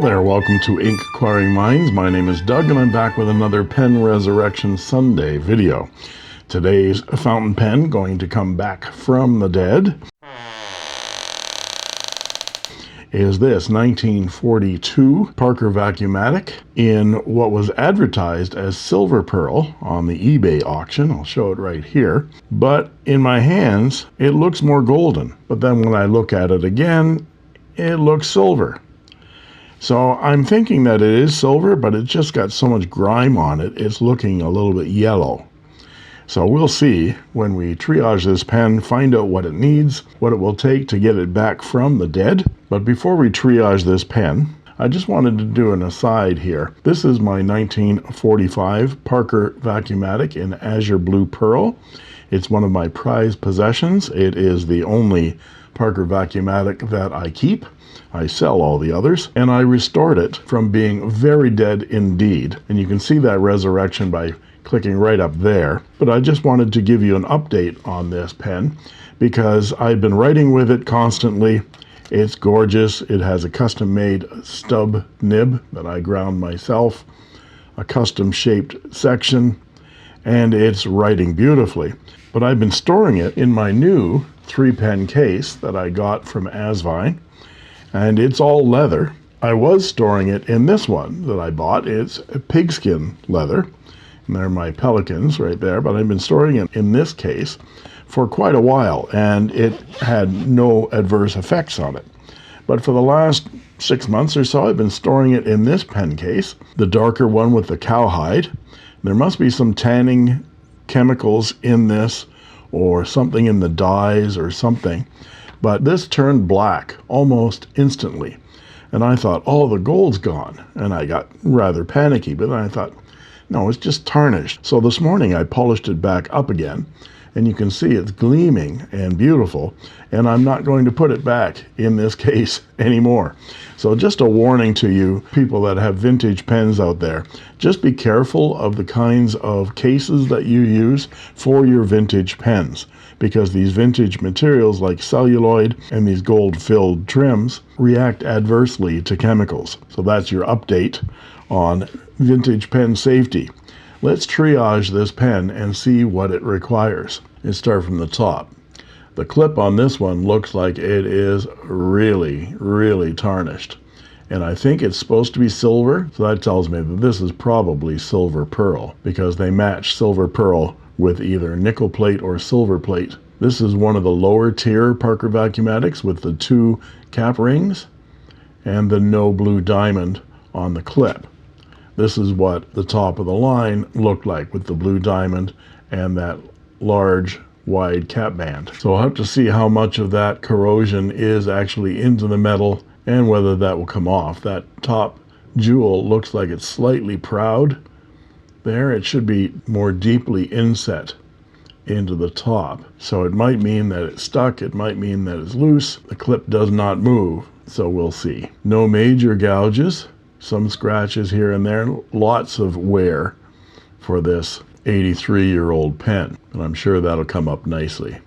there, welcome to Inkquiring Minds. My name is Doug and I'm back with another Pen Resurrection Sunday video. Today's fountain pen going to come back from the dead is this 1942 Parker Vacumatic in what was advertised as silver pearl on the eBay auction. I'll show it right here. But in my hands, it looks more golden. But then when I look at it again, it looks silver. So I'm thinking that it is silver, but it's just got so much grime on it, it's looking a little bit yellow. So we'll see when we triage this pen, find out what it needs, what it will take to get it back from the dead. But before we triage this pen, I just wanted to do an aside here. This is my 1945 Parker Vacumatic in Azure Blue Pearl. It's one of my prized possessions. It is the only Parker Vacumatic that I keep. I sell all the others, and I restored it from being very dead indeed. And you can see that resurrection by clicking right up there. But I just wanted to give you an update on this pen because I've been writing with it constantly. It's gorgeous. It has a custom-made stub nib that I ground myself, a custom-shaped section, and it's writing beautifully. But I've been storing it in my new 3-pen case that I got from Asvine, and it's all leather. I was storing it in this one that I bought. It's a pigskin leather, and they're my pelicans right there, but I've been storing it in this case for quite a while, and it had no adverse effects on it. But for the last 6 months or so, I've been storing it in this pen case, the darker one with the cowhide. There must be some tanning chemicals in this or something in the dyes or something, but this turned black almost instantly. And I thought, oh, the gold's gone. And I got rather panicky, but then I thought, no, it's just tarnished. So this morning I polished it back up again, and you can see it's gleaming and beautiful, and I'm not going to put it back in this case anymore. So just a warning to you people that have vintage pens out there, just be careful of the kinds of cases that you use for your vintage pens, because these vintage materials like celluloid and these gold-filled trims react adversely to chemicals. So that's your update on vintage pen safety. Let's triage this pen and see what it requires. Let's start from the top. The clip on this one looks like it is really tarnished. And I think it's supposed to be silver, so that tells me that this is probably silver pearl, because they match silver pearl with either nickel plate or silver plate. This is one of the lower tier Parker Vacumatics with the 2 cap rings and the no blue diamond on the clip. This is what the top of the line looked like with the blue diamond and that large wide cap band. So I'll have to see how much of that corrosion is actually into the metal and whether that will come off. That top jewel looks like it's slightly proud there. It should be more deeply inset into the top. So it might mean that it's stuck, it might mean that it's loose. The clip does not move, so we'll see. No major gouges, some scratches here and there, lots of wear for this 83-year-old pen, and I'm sure that'll come up nicely.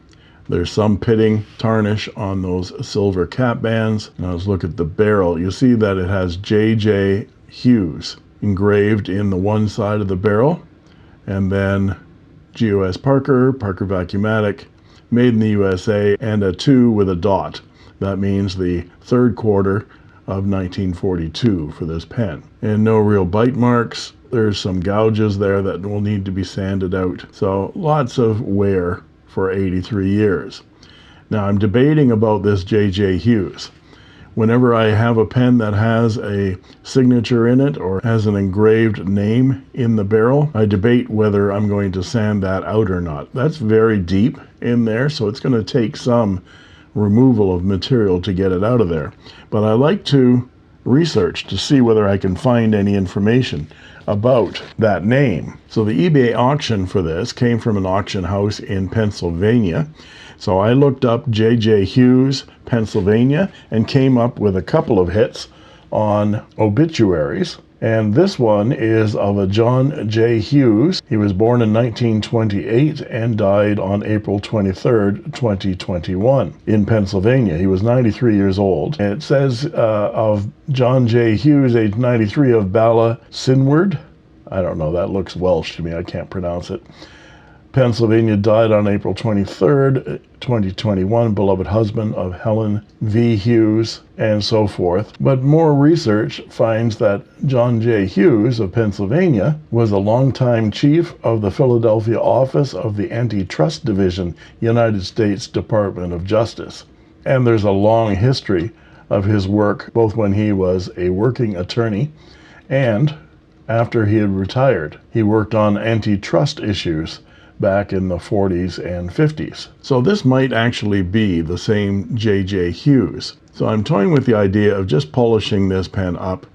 There's some pitting tarnish on those silver cap bands. Now let's look at the barrel. You see that it has J J Hughes engraved in the one side of the barrel, and then GOS Parker, Parker Vacumatic, made in the USA, and a 2 with a dot. That means the 3rd quarter of 1942 for this pen. And no real bite marks. There's some gouges there that will need to be sanded out. So lots of wear for 83 years. Now I'm debating about this J J Hughes. Whenever I have a pen that has a signature in it or has an engraved name in the barrel, I debate whether I'm going to sand that out or not. That's very deep in there, so it's going to take some removal of material to get it out of there. But I like to research to see whether I can find any information about that name. So the eBay auction for this came from an auction house in Pennsylvania. So I looked up J J Hughes, Pennsylvania, and came up with a couple of hits on obituaries. And this one is of a John J. Hughes. He was born in 1928 and died on April 23rd, 2021 in Pennsylvania. He was 93 years old. And it says of John J. Hughes, age 93, of Bala Sinward. I don't know, that looks Welsh to me, I can't pronounce it. Pennsylvania, died on April 23rd, 2021, beloved husband of Helen V. Hughes, and so forth. But more research finds that John J. Hughes of Pennsylvania was a longtime chief of the Philadelphia office of the Antitrust Division, United States Department of Justice. And there's a long history of his work, both when he was a working attorney and after he had retired. He worked on antitrust issues back in the 40s and 50s. So this might actually be the same J J Hughes. So I'm toying with the idea of just polishing this pen up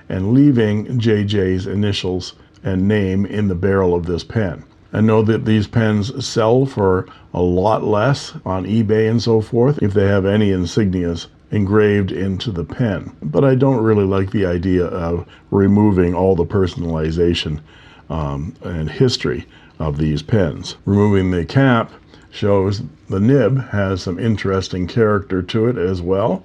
and leaving JJ's initials and name in the barrel of this pen. I know that these pens sell for a lot less on eBay and so forth if they have any insignias engraved into the pen. But I don't really like the idea of removing all the personalization and history of these pens. Removing the cap shows the nib has some interesting character to it as well.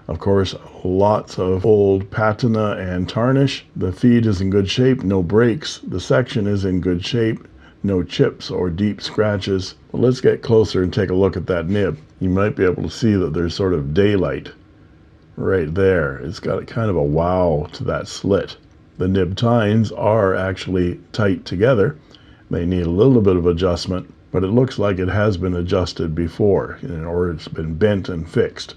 Of course, lots of old patina and tarnish. The feed is in good shape, no breaks. The section is in good shape, no chips or deep scratches. Well, let's get closer and take a look at that nib. You might be able to see that there's sort of daylight right there. It's got a kind of a wow to that slit. The nib tines are actually tight together. They need a little bit of adjustment, but it looks like it has been adjusted before, or it's been bent and fixed.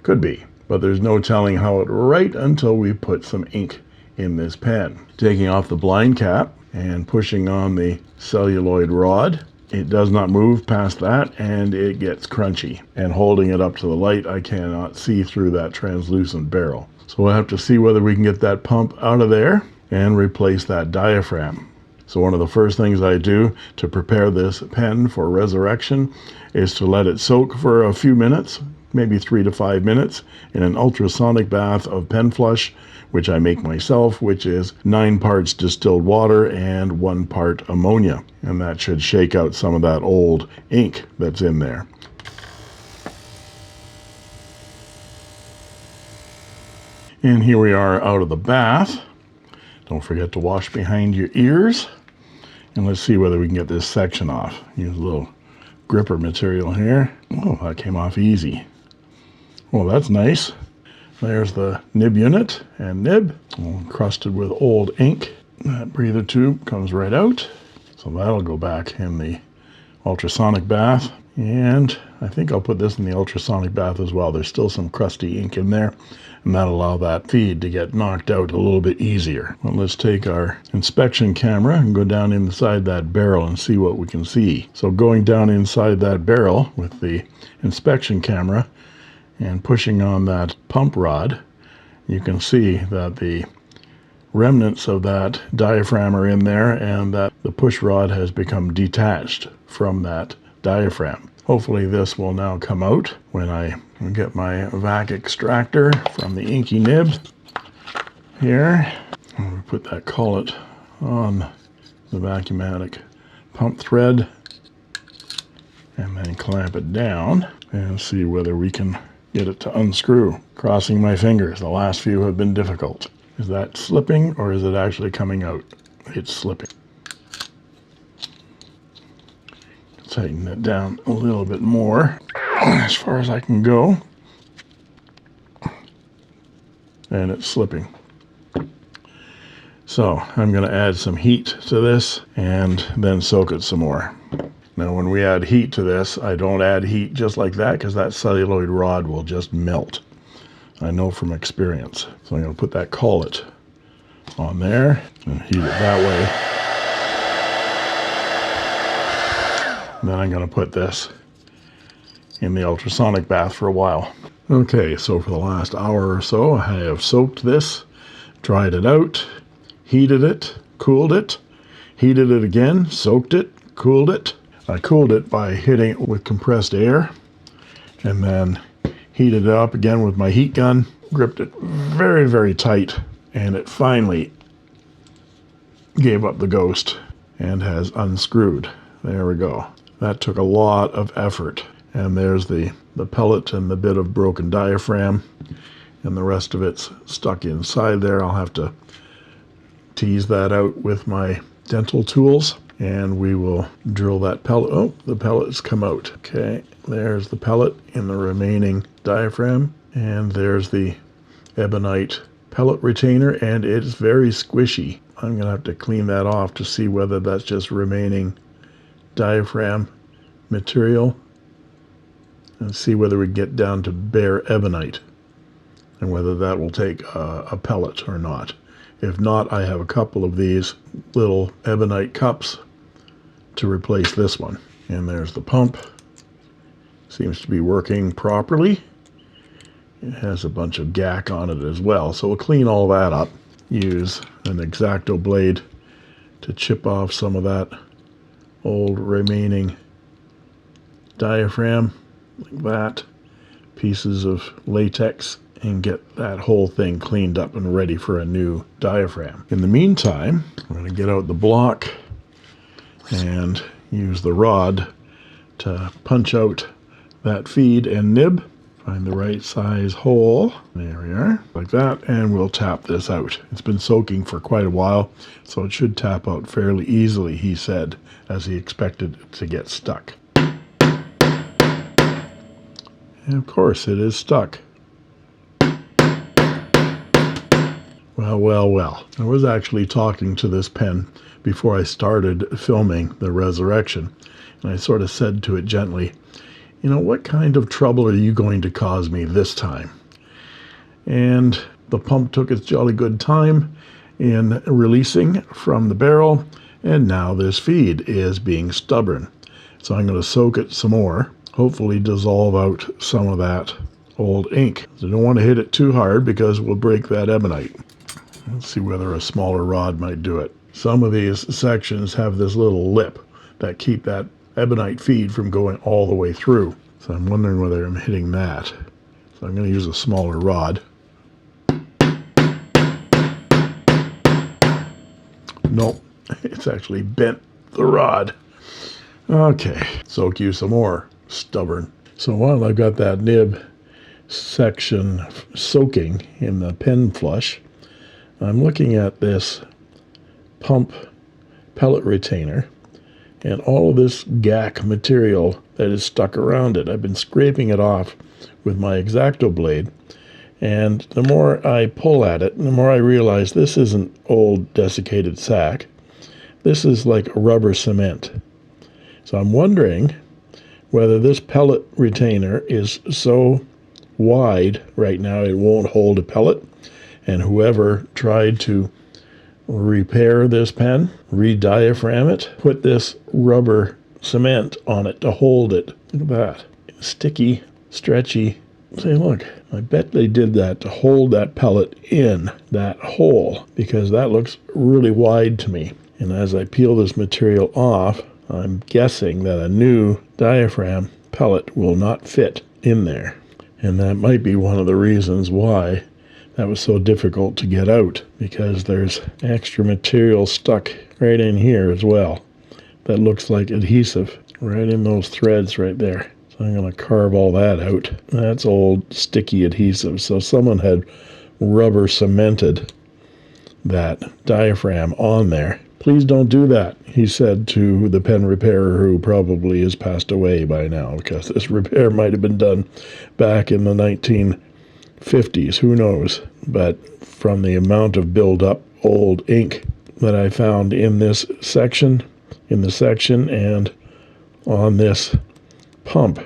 Could be, but there's no telling how it right until we put some ink in this pen. Taking off the blind cap and pushing on the celluloid rod, it does not move past that and it gets crunchy. And holding it up to the light, I cannot see through that translucent barrel. So we'll have to see whether we can get that pump out of there and replace that diaphragm. So one of the first things I do to prepare this pen for resurrection is to let it soak for a few minutes, maybe 3 to 5 minutes, in an ultrasonic bath of pen flush, which I make myself, which is 9 parts distilled water and 1 part ammonia. And that should shake out some of that old ink that's in there. And here we are out of the bath. Don't forget to wash behind your ears. And let's see whether we can get this section off. Use a little gripper material here. Oh, that came off easy. Well, that's nice. There's the nib unit and nib, all encrusted with old ink. That breather tube comes right out. So that'll go back in the ultrasonic bath. And I think I'll put this in the ultrasonic bath as well. There's still some crusty ink in there, and that'll allow that feed to get knocked out a little bit easier. Well, let's take our inspection camera and go down inside that barrel and see what we can see. So going down inside that barrel with the inspection camera and pushing on that pump rod, you can see that the remnants of that diaphragm are in there and that the push rod has become detached from that diaphragm. Hopefully this will now come out when I get my vac extractor from the inky nib here. And we put that collet on the Vacumatic pump thread and then clamp it down and see whether we can get it to unscrew. Crossing my fingers, the last few have been difficult. Is that slipping or is it actually coming out? It's slipping. Tighten it down a little bit more as far as I can go. And it's slipping. So I'm going to add some heat to this and then soak it some more. Now when we add heat to this, I don't add heat just like that because that celluloid rod will just melt. I know from experience. So I'm going to put that collet on there and heat it that way. Then I'm going to put this in the ultrasonic bath for a while. Okay, so for the last hour or so, I have soaked this, dried it out, heated it, cooled it, heated it again, soaked it, cooled it. I cooled it by hitting it with compressed air and then heated it up again with my heat gun, gripped it very, very tight, and it finally gave up the ghost and has unscrewed. There we go. That took a lot of effort. And there's the pellet and the bit of broken diaphragm, and the rest of it's stuck inside there. I'll have to tease that out with my dental tools, and we will drill that pellet. Oh, the pellet's come out. Okay, there's the pellet in the remaining diaphragm, and there's the ebonite pellet retainer, and it's very squishy. I'm going to have to clean that off to see whether that's just remaining diaphragm material, and see whether we get down to bare ebonite and whether that will take a pellet or not. If not, I have a couple of these little ebonite cups to replace this one. And there's the pump. Seems to be working properly. It has a bunch of gack on it as well, so we'll clean all that up. Use an X-Acto blade to chip off some of that old remaining diaphragm, like that, pieces of latex, and get that whole thing cleaned up and ready for a new diaphragm. In the meantime, I'm going to get out the block and use the rod to punch out that feed and nib. Find the right size hole. There we are, like that, and we'll tap this out. It's been soaking for quite a while, so it should tap out fairly easily, he said, as he expected it to get stuck. And of course it is stuck. Well, well, well. I was actually talking to this pen before I started filming the resurrection, and I sort of said to it gently, you know, what kind of trouble are you going to cause me this time? And the pump took its jolly good time in releasing from the barrel, and now this feed is being stubborn. So I'm going to soak it some more, hopefully dissolve out some of that old ink. So I don't want to hit it too hard because we'll break that ebonite. Let's see whether a smaller rod might do it. Some of these sections have this little lip that keep that ebonite feed from going all the way through. So I'm wondering whether I'm hitting that. So I'm going to use a smaller rod. Nope, it's actually bent the rod. Okay, soak you some more, stubborn. So while I've got that nib section soaking in the pen flush, I'm looking at this pump pellet retainer and all of this gack material that is stuck around it. I've been scraping it off with my X-Acto blade, and the more I pull at it, the more I realize this isn't old desiccated sack. This is like rubber cement. So I'm wondering whether this pellet retainer is so wide right now it won't hold a pellet, and whoever tried to repair this pen, re-diaphragm it, put this rubber cement on it to hold it. Look at that. Sticky, stretchy. Say, look, I bet they did that to hold that pellet in that hole, because that looks really wide to me. And as I peel this material off, I'm guessing that a new diaphragm pellet will not fit in there. And that might be one of the reasons why that was so difficult to get out, because there's extra material stuck right in here as well that looks like adhesive right in those threads right there. So I'm going to carve all that out. That's old sticky adhesive. So someone had rubber cemented that diaphragm on there. Please don't do that, he said to the pen repairer, who probably has passed away by now, because this repair might have been done back in the 1950s, who knows. But from the amount of build-up old ink that I found in this section, and on this pump,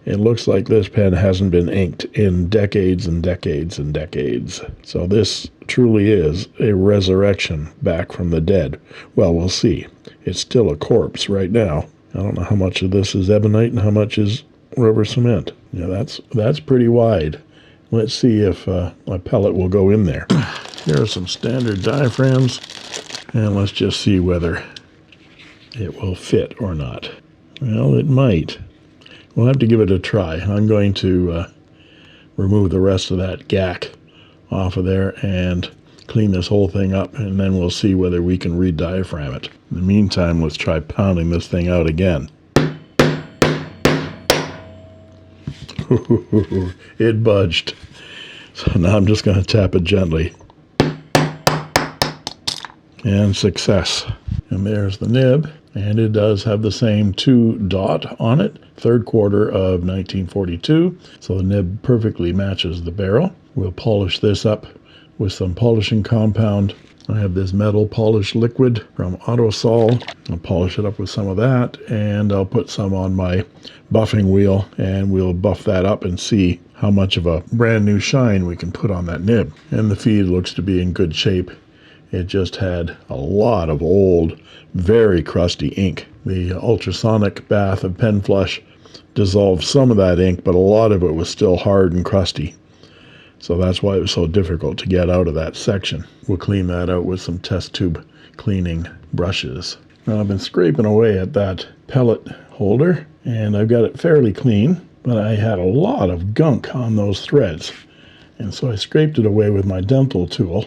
it looks like this pen hasn't been inked in decades and decades and decades. So this truly is a resurrection back from the dead. Well, we'll see. It's still a corpse right now. I don't know how much of this is ebonite and how much is rubber cement. Yeah, that's pretty wide. Let's see if a pellet will go in there. Here are some standard diaphragms, and let's just see whether it will fit or not. Well, it might. We'll have to give it a try. I'm going to remove the rest of that gack off of there and clean this whole thing up, and then we'll see whether we can re-diaphragm it. In the meantime, let's try pounding this thing out again. It budged. So now I'm just going to tap it gently. And success. And there's the nib. And it does have the same 2 dot on it, 3rd quarter of 1942. So the nib perfectly matches the barrel. We'll polish this up with some polishing compound. I have this metal polish liquid from Autosol. I'll polish it up with some of that, and I'll put some on my buffing wheel, and we'll buff that up and see how much of a brand new shine we can put on that nib. And the feed looks to be in good shape. It just had a lot of old, very crusty ink. The ultrasonic bath of Pen Flush dissolved some of that ink, but a lot of it was still hard and crusty. So that's why it was so difficult to get out of that section. We'll clean that out with some test tube cleaning brushes. Now I've been scraping away at that pellet holder, and I've got it fairly clean, but I had a lot of gunk on those threads. And so I scraped it away with my dental tool.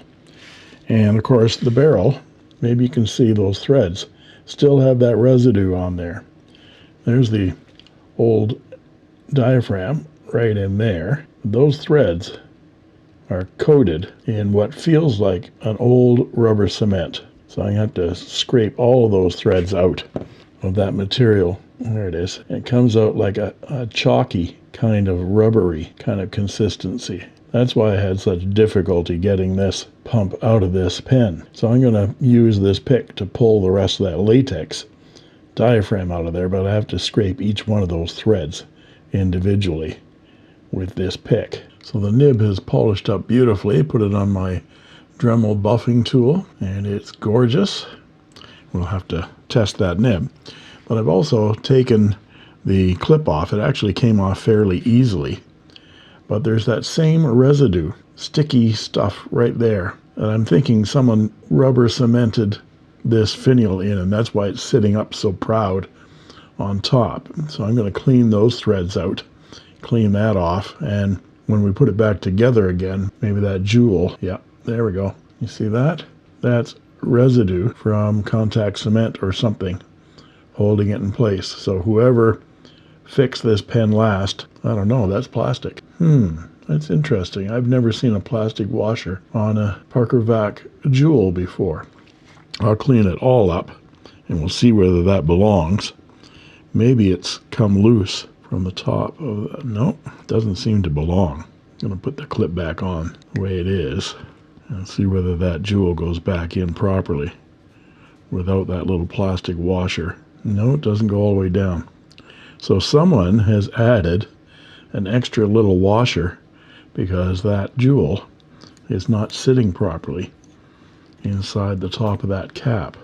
And of course the barrel, maybe you can see those threads, still have that residue on there. There's the old diaphragm right in there. Those threads are coated in what feels like an old rubber cement. So I have to scrape all of those threads out of that material. There it is. It comes out like a chalky kind of rubbery kind of consistency. That's why I had such difficulty getting this pump out of this pen. So I'm going to use this pick to pull the rest of that latex diaphragm out of there, but I have to scrape each one of those threads individually with this pick. So the nib has polished up beautifully. Put it on my Dremel buffing tool, and it's gorgeous. We'll have to test that nib. But I've also taken the clip off. It actually came off fairly easily. But there's that same residue, sticky stuff right there. And I'm thinking someone rubber cemented this finial in, and that's why it's sitting up so proud on top. So I'm going to clean those threads out, clean that off, and when we put it back together again, maybe that jewel, yeah, there we go. You see that? That's residue from contact cement or something holding it in place. So whoever fixed this pen last, I don't know, that's plastic. That's interesting. I've never seen a plastic washer on a Parker Vac jewel before. I'll clean it all up and we'll see whether that belongs. Maybe it's come loose from the top of that. Nope, doesn't seem to belong. I'm going to put the clip back on the way it is and see whether that jewel goes back in properly without that little plastic washer. No, it doesn't go all the way down. So someone has added an extra little washer because that jewel is not sitting properly inside the top of that cap.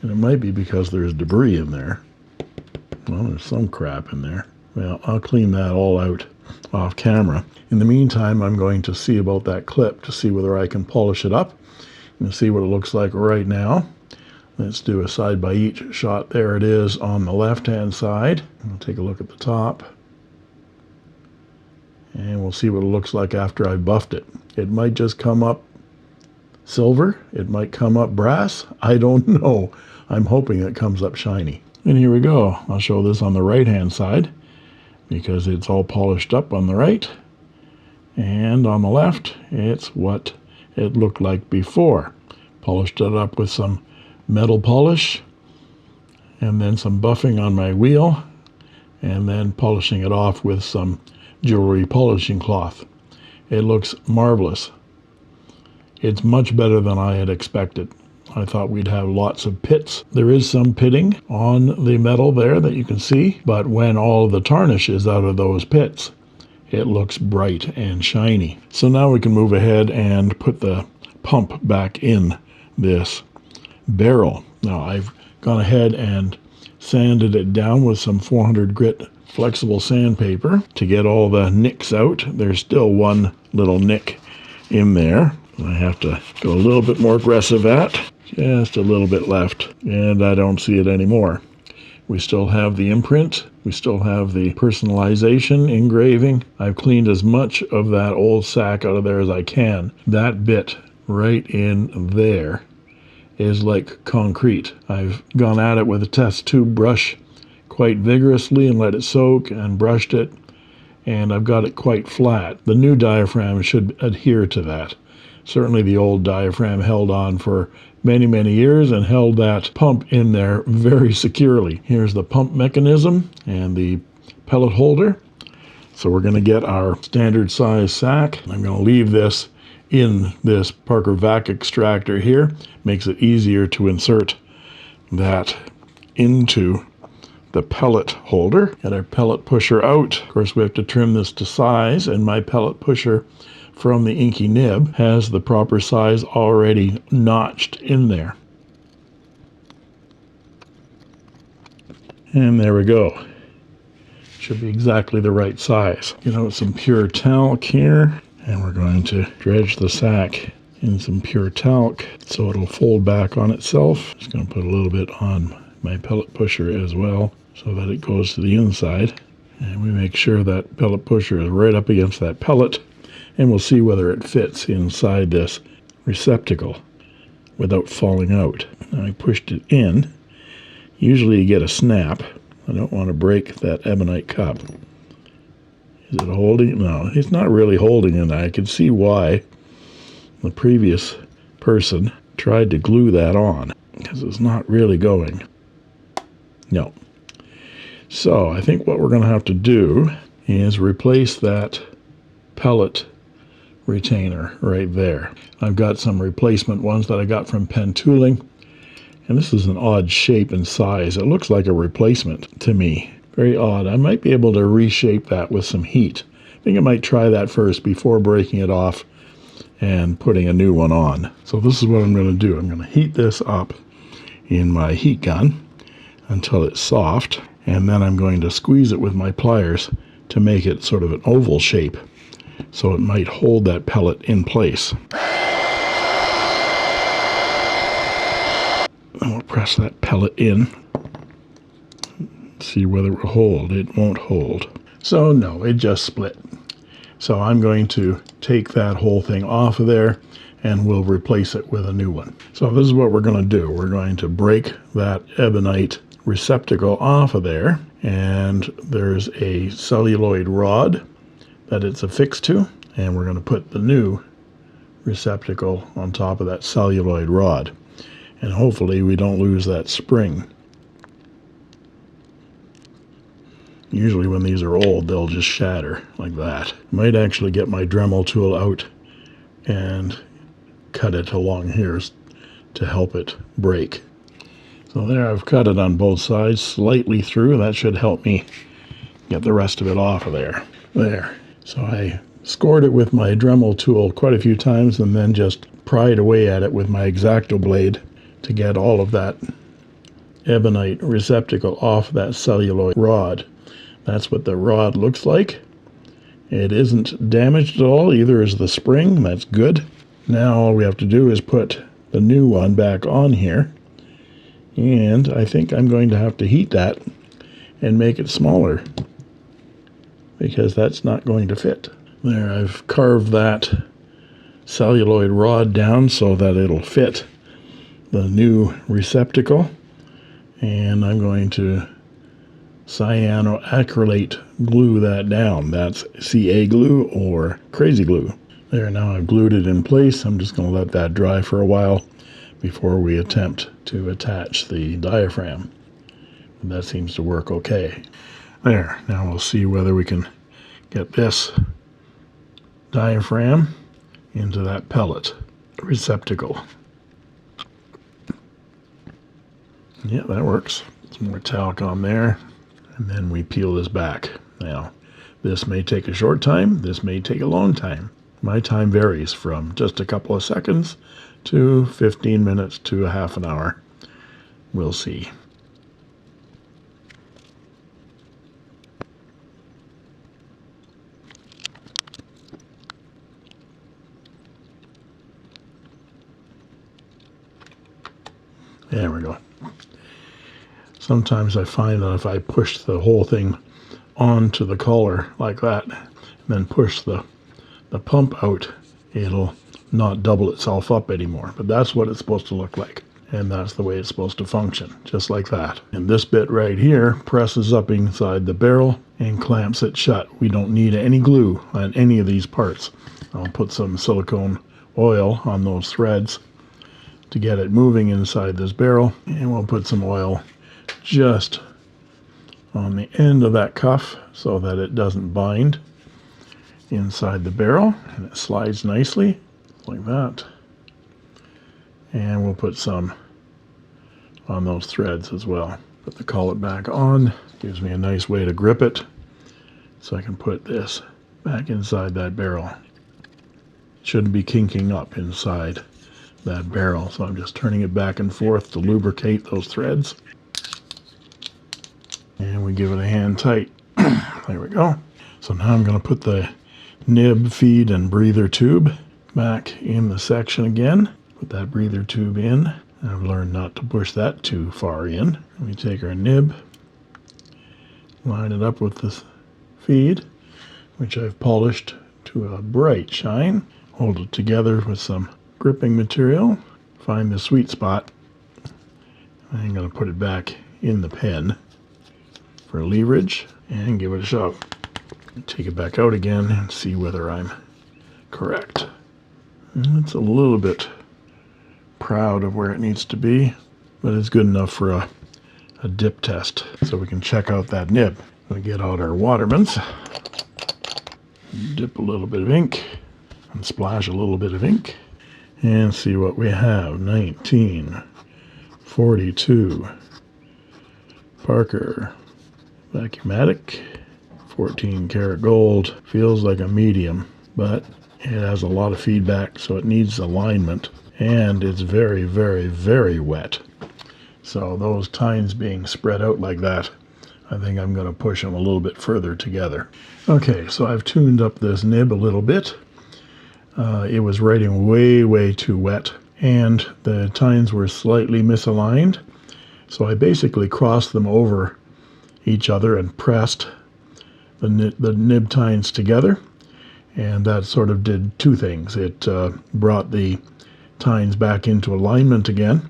And it might be because there's debris in there. Well, there's some crap in there. Well, I'll clean that all out off camera. In the meantime, I'm going to see about that clip to see whether I can polish it up and see what it looks like right now. Let's do a side by each shot. There it is on the left-hand side. I'll take a look at the top. And we'll see what it looks like after I've buffed it. It might just come up silver. It might come up brass. I don't know. I'm hoping it comes up shiny. And here we go. I'll show this on the right-hand side because it's all polished up on the right. And on the left, it's what it looked like before. Polished it up with some metal polish and then some buffing on my wheel and then polishing it off with some jewelry polishing cloth. It looks marvelous. It's much better than I had expected. I thought we'd have lots of pits. There is some pitting on the metal there that you can see, but when all the tarnish is out of those pits, it looks bright and shiny. So now we can move ahead and put the pump back in this barrel. Now I've gone ahead and sanded it down with some 400 grit flexible sandpaper to get all the nicks out. There's still one little nick in there I have to go a little bit more aggressive at. Just a little bit left, and I don't see it anymore. We still have the imprint. We still have the personalization engraving. I've cleaned as much of that old sack out of there as I can. That bit right in there is like concrete. I've gone at it with a test tube brush quite vigorously and let it soak and brushed it, and I've got it quite flat. The new diaphragm should adhere to that. Certainly the old diaphragm held on for many, many years and held that pump in there very securely. Here's the pump mechanism and the pellet holder. So we're going to get our standard size sack. I'm going to leave this in this Parker vac extractor here. Makes it easier to insert that into the pellet holder. Get our pellet pusher out. Of course, we have to trim this to size, and my pellet pusher from the Inky Nib has the proper size already notched in there. And there we go. Should be exactly the right size. Get out some pure talc here, and we're going to dredge the sack in some pure talc so it'll fold back on itself. Just going to put a little bit on my pellet pusher as well so that it goes to the inside. And we make sure that pellet pusher is right up against that pellet, and we'll see whether it fits inside this receptacle without falling out. Now I pushed it in. Usually you get a snap. I don't want to break that ebonite cup. Is it holding? No, it's not really holding in there. I can see why the previous person tried to glue that on, because it's not really going. No. So I think what we're going to have to do is replace that pellet retainer right there. I've got some replacement ones that I got from Pen Tooling, and this is an odd shape and size. It looks like a replacement to me. Very odd. I might be able to reshape that with some heat. I think I might try that first before breaking it off and putting a new one on. So this is what I'm going to do. I'm going to heat this up in my heat gun until it's soft, and then I'm going to squeeze it with my pliers to make it sort of an oval shape so it might hold that pellet in place. And we'll press that pellet in, see whether it will hold. It won't hold. So no, it just split. So I'm going to take that whole thing off of there, and we'll replace it with a new one. So this is what we're going to do. We're going to break that ebonite receptacle off of there, and there's a celluloid rod that it's affixed to, and we're going to put the new receptacle on top of that celluloid rod, and hopefully we don't lose that spring. Usually when these are old, they'll just shatter like that. Might actually get my Dremel tool out and cut it along here to help it break. So there, I've cut it on both sides slightly through. That should help me get the rest of it off of there. There. So I scored it with my Dremel tool quite a few times and then just pried away at it with my X-Acto blade to get all of that ebonite receptacle off that celluloid rod. That's what the rod looks like. It isn't damaged at all, either is the spring. That's good. Now all we have to do is put the new one back on here, and I think I'm going to have to heat that and make it smaller because that's not going to fit. There, I've carved that celluloid rod down so that it'll fit the new receptacle, and I'm going to cyanoacrylate glue that down. That's CA glue or crazy glue. There, now I've glued it in place. I'm just going to let that dry for a while before we attempt to attach the diaphragm. And that seems to work okay. There, now we'll see whether we can get this diaphragm into that pellet receptacle. Yeah, that works. Some more talc on there, and then we peel this back. Now, this may take a short time, this may take a long time. My time varies from just a couple of seconds to 15 minutes to a half an hour. We'll see. There we go. Sometimes I find that if I push the whole thing onto the collar like that, and then push the pump out, it'll not double itself up anymore. But that's what it's supposed to look like. And that's the way it's supposed to function, just like that. And this bit right here presses up inside the barrel and clamps it shut. We don't need any glue on any of these parts. I'll put some silicone oil on those threads to get it moving inside this barrel. And we'll put some oil just on the end of that cuff so that it doesn't bind inside the barrel. And it slides nicely like that. And we'll put some on those threads as well. Put the collet back on. Gives me a nice way to grip it so I can put this back inside that barrel. Shouldn't be kinking up inside that barrel, so I'm just turning it back and forth to lubricate those threads. And we give it a hand tight. There we go. So now I'm going to put the nib feed and breather tube back in the section again. Put that breather tube in. I've learned not to push that too far in. We take our nib, line it up with the feed, which I've polished to a bright shine. Hold it together with some gripping material. Find the sweet spot. I'm going to put it back in the pen for leverage and give it a shove. Take it back out again and see whether I'm correct. And it's a little bit proud of where it needs to be, but it's good enough for a dip test, so we can check out that nib. We get out our Watermans, dip a little bit of ink, and splash a little bit of ink, and see what we have. 1942 Parker Vacumatic, 14 karat gold. Feels like a medium, but it has a lot of feedback, so it needs alignment. And it's very, very, very wet. So those tines being spread out like that, I think I'm going to push them a little bit further together. Okay, so I've tuned up this nib a little bit. It was writing way, way too wet, and the tines were slightly misaligned. So I basically crossed them over each other and pressed the nib tines together. And that sort of did two things. It brought the tines back into alignment again,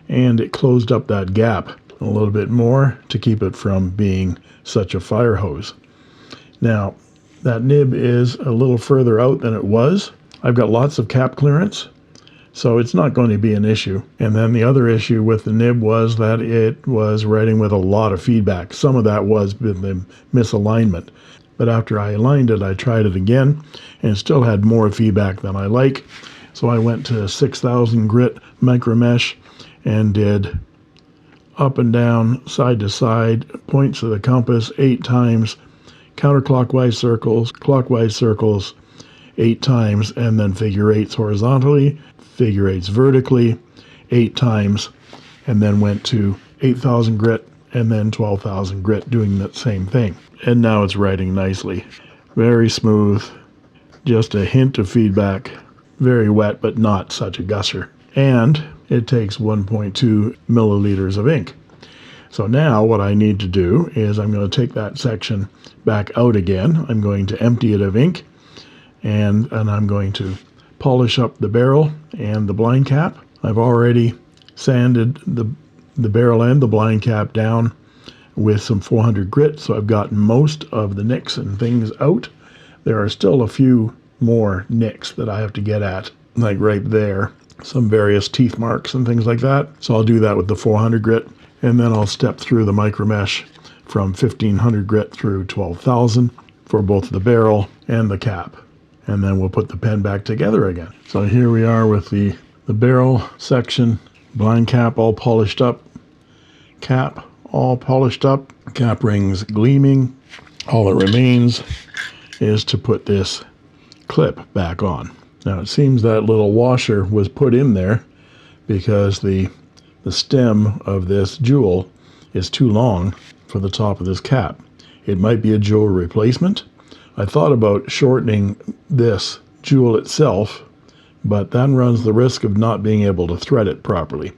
and it closed up that gap a little bit more to keep it from being such a fire hose. Now, that nib is a little further out than it was. I've got lots of cap clearance, so it's not going to be an issue. And then the other issue with the nib was that it was writing with a lot of feedback. Some of that was the misalignment. But after I aligned it, I tried it again, and it still had more feedback than I like. So I went to 6,000 grit micro mesh and did up and down, side to side, points of the compass 8 times, counterclockwise circles, clockwise circles 8 times, and then figure 8s horizontally, figure 8s vertically 8 times, and then went to 8,000 grit and then 12,000 grit doing that same thing. And now it's writing nicely. Very smooth, just a hint of feedback. Very wet, but not such a gusser. And it takes 1.2 milliliters of ink. So now what I need to do is I'm going to take that section back out again. I'm going to empty it of ink, and I'm going to polish up the barrel and the blind cap. I've already sanded the barrel and the blind cap down with some 400 grit, so I've gotten most of the nicks and things out. There are still a few more nicks that I have to get at, like right there, some various teeth marks and things like that. So I'll do that with the 400 grit, and then I'll step through the micro mesh from 1500 grit through 12,000 for both the barrel and the cap, and then we'll put the pen back together again. So here we are with the barrel section, blind cap all polished up, cap all polished up, cap rings gleaming. All that remains is to put this clip back on. Now it seems that little washer was put in there because the stem of this jewel is too long for the top of this cap. It might be a jewel replacement. I thought about shortening this jewel itself, but that runs the risk of not being able to thread it properly.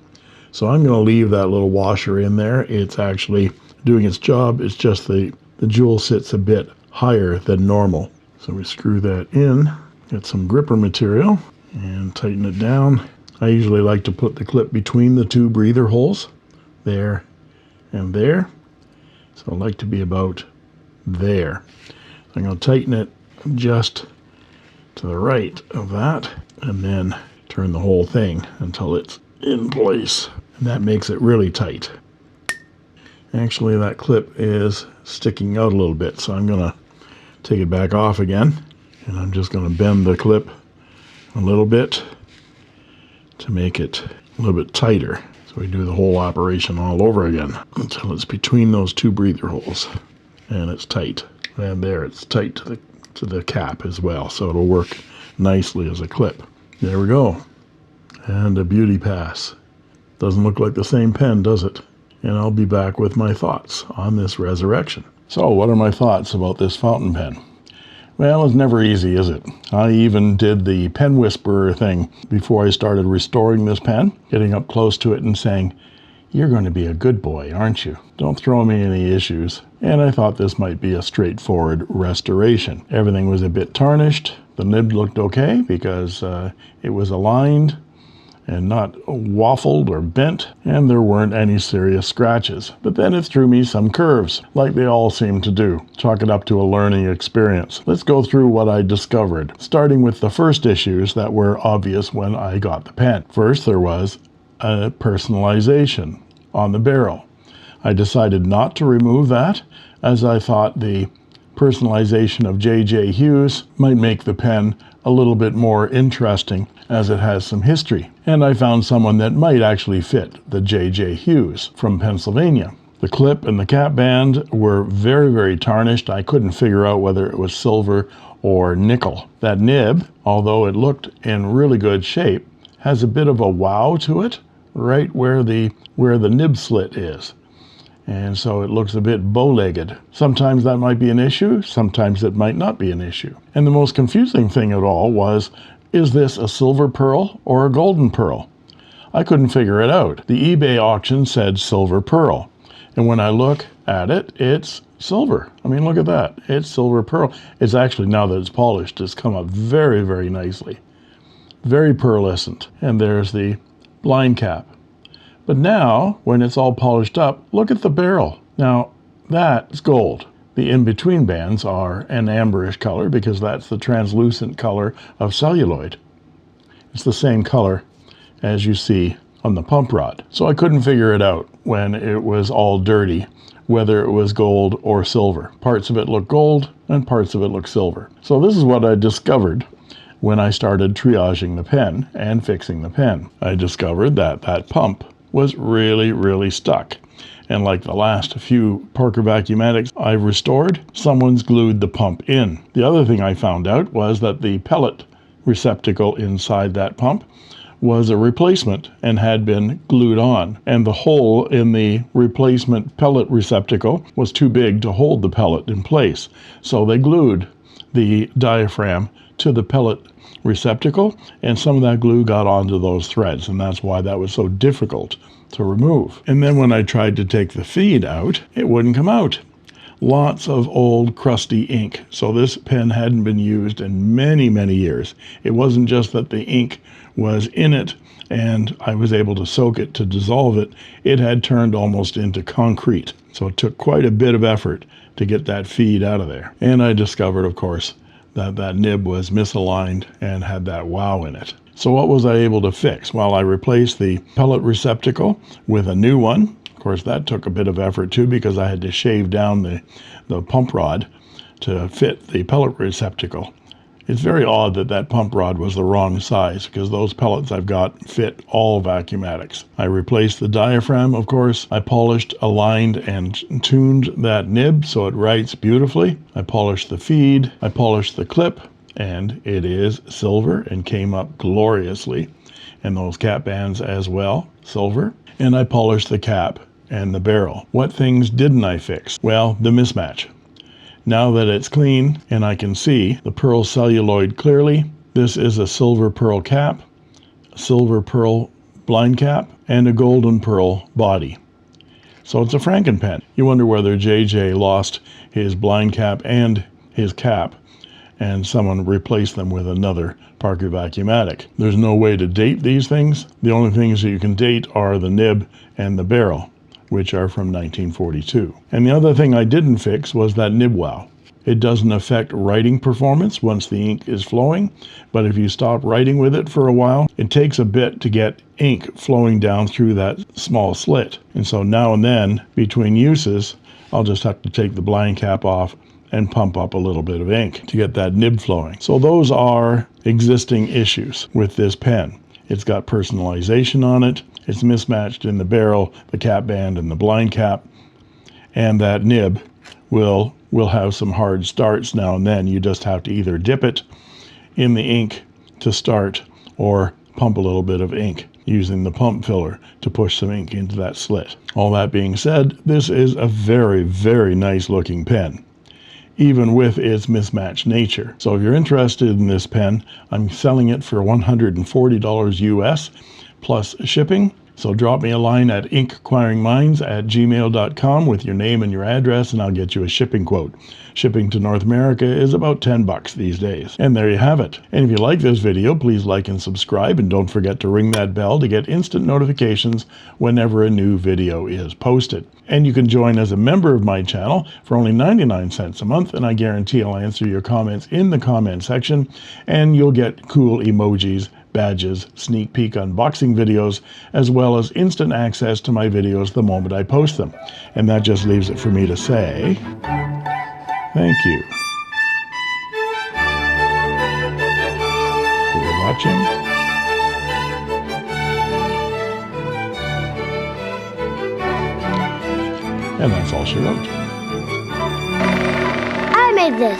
So I'm going to leave that little washer in there. It's actually doing its job. It's just the jewel sits a bit higher than normal. So we screw that in, get some gripper material, and tighten it down. I usually like to put the clip between the two breather holes, there and there. So I like to be about there. I'm going to tighten it just to the right of that, and then turn the whole thing until it's in place. And that makes it really tight. Actually, that clip is sticking out a little bit, so I'm going to take it back off again, and I'm just going to bend the clip a little bit to make it a little bit tighter. So we do the whole operation all over again until it's between those two breather holes and it's tight. And there, it's tight to the cap as well, so it'll work nicely as a clip. There we go. And a beauty pass. Doesn't look like the same pen, does it? And I'll be back with my thoughts on this resurrection. So what are my thoughts about this fountain pen? Well, it's never easy, is it? I even did the pen whisperer thing before I started restoring this pen, getting up close to it and saying, "You're going to be a good boy, aren't you? Don't throw me any issues." And I thought this might be a straightforward restoration. Everything was a bit tarnished. The nib looked okay because it was aligned and not waffled or bent, and there weren't any serious scratches. But then it threw me some curves, like they all seem to do. Chalk it up to a learning experience. Let's go through what I discovered, starting with the first issues that were obvious when I got the pen. First, there was a personalization on the barrel. I decided not to remove that, as I thought the personalization of J J Hughes might make the pen a little bit more interesting, as it has some history. And I found someone that might actually fit the J J Hughes from Pennsylvania. The clip and the cap band were very, very tarnished. I couldn't figure out whether it was silver or nickel. That nib, although it looked in really good shape, has a bit of a wow to it, right where the nib slit is. And so it looks a bit bow-legged. Sometimes that might be an issue, sometimes it might not be an issue. And the most confusing thing of all was, is this a silver pearl or a golden pearl? I couldn't figure it out. The eBay auction said silver pearl. And when I look at it, it's silver. I mean, look at that. It's silver pearl. It's actually, now that it's polished, it's come up very, very nicely. Very pearlescent. And there's the blind cap. But now, when it's all polished up, look at the barrel. Now, that's gold. The in-between bands are an amberish color because that's the translucent color of celluloid. It's the same color as you see on the pump rod. So I couldn't figure it out when it was all dirty, whether it was gold or silver. Parts of it look gold and parts of it look silver. So this is what I discovered when I started triaging the pen and fixing the pen. I discovered that that pump was really, really stuck. And like the last few Parker Vacumatics I've restored, someone's glued the pump in. The other thing I found out was that the pellet receptacle inside that pump was a replacement and had been glued on. And the hole in the replacement pellet receptacle was too big to hold the pellet in place. So they glued the diaphragm to the pellet receptacle, and some of that glue got onto those threads, and that's why that was so difficult to remove. And then when I tried to take the feed out, it wouldn't come out. Lots of old crusty ink. So this pen hadn't been used in many, many years. It wasn't just that the ink was in it and I was able to soak it to dissolve it. It had turned almost into concrete. So it took quite a bit of effort to get that feed out of there. And I discovered, of course, that nib was misaligned and had that wow in it. So what was I able to fix? Well, I replaced the pellet receptacle with a new one. Of course, that took a bit of effort too because I had to shave down the pump rod to fit the pellet receptacle. It's very odd that that pump rod was the wrong size because those pellets I've got fit all Vacumatics. I replaced the diaphragm, of course. I polished, aligned, and tuned that nib so it writes beautifully. I polished the feed. I polished the clip, and it is silver and came up gloriously. And those cap bands as well, silver. And I polished the cap and the barrel. What things didn't I fix? Well, the mismatch. Now that it's clean and I can see the pearl celluloid clearly, this is a silver pearl cap, a silver pearl blind cap, and a golden pearl body. So it's a Frankenpen. You wonder whether JJ lost his blind cap and his cap and someone replaced them with another Parker Vacumatic. There's no way to date these things. The only things that you can date are the nib and the barrel, which are from 1942. And the other thing I didn't fix was that nib wow. It doesn't affect writing performance once the ink is flowing, but if you stop writing with it for a while, it takes a bit to get ink flowing down through that small slit. And so now and then, between uses, I'll just have to take the blind cap off and pump up a little bit of ink to get that nib flowing. So those are existing issues with this pen. It's got personalization on it. It's mismatched in the barrel, the cap band, and the blind cap. And that nib will have some hard starts now and then. You just have to either dip it in the ink to start or pump a little bit of ink using the pump filler to push some ink into that slit. All that being said, this is a very, very nice looking pen, even with its mismatched nature. So if you're interested in this pen, I'm selling it for $140 US plus shipping. So drop me a line at inkquiringminds@gmail.com with your name and your address, and I'll get you a shipping quote. Shipping to North America is about $10 these days. And there you have it. And if you like this video, please like and subscribe, and don't forget to ring that bell to get instant notifications whenever a new video is posted. And you can join as a member of my channel for only 99 cents a month, and I guarantee I'll answer your comments in the comment section, and you'll get cool emojis, badges, sneak peek unboxing videos, as well as instant access to my videos the moment I post them. And that just leaves it for me to say, thank you for watching. And that's all she wrote. I made this.